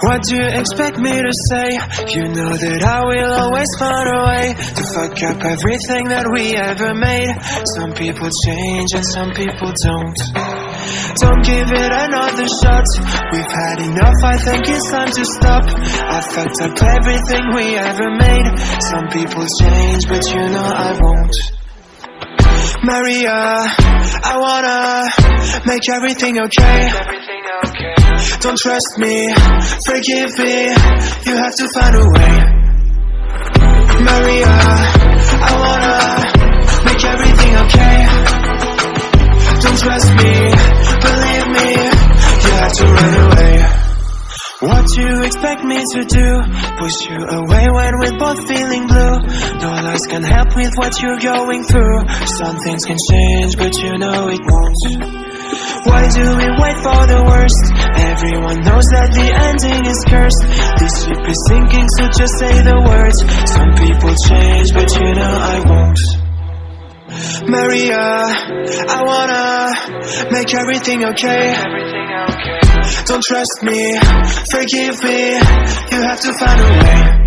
What do you expect me to say? You know that I will always find a way to fuck up everything that we ever made. Some people change and some people don't. Don't give it another shot. We've had enough, I think it's time to stop. I fucked up everything we ever made. Some people change, but you know I won't. Maria, I wanna make everything okay. Don't trust me, forgive me, you have to find a way. Maria, I wanna make everything okay. Don't trust me, believe me, you have to run away. What do you expect me to do? Push you away when we're both feeling blue. No lies can help with what you're going through. Some things can change, but you know it won't. Why do we wait for the worst? Everyone knows that the ending is cursed. This ship is sinking, so just say the words. Some people change, but you know I won't. Maria, I wanna make everything okay. Don't trust me, forgive me, you have to find a way.